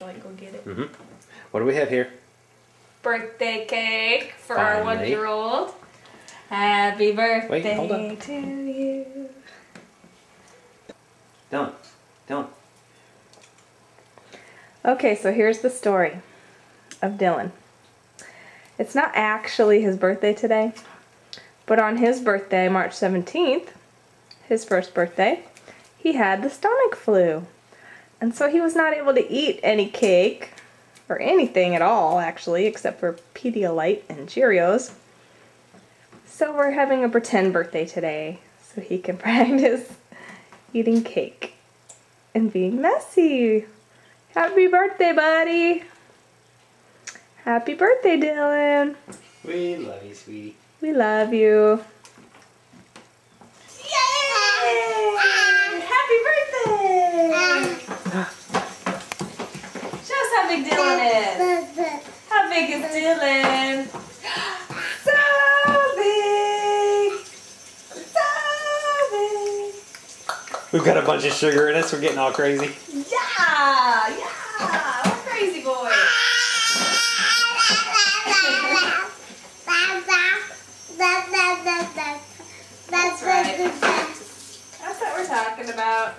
like go get it. Mm-hmm. What do we have here? Birthday cake for Finally. our 1-year-old. Happy birthday hold on. to you. Dylan. Okay, so here's the story of Dylan. It's not actually his birthday today, but on his birthday, March 17th, his first birthday, he had the stomach flu. And so he was not able to eat any cake, or anything at all actually, except for Pedialyte and Cheerios. So we're having a pretend birthday today, so he can practice eating cake and being messy. Happy birthday, buddy! Happy birthday, Dylan! We love you, sweetie. We love you. Yay! Happy birthday! Show us how big Dylan is. How big is Dylan? So big! So big! We've got a bunch of sugar in us. We're getting all crazy. Yeah! Yeah! We're crazy boys. That's right. That's what we're talking about.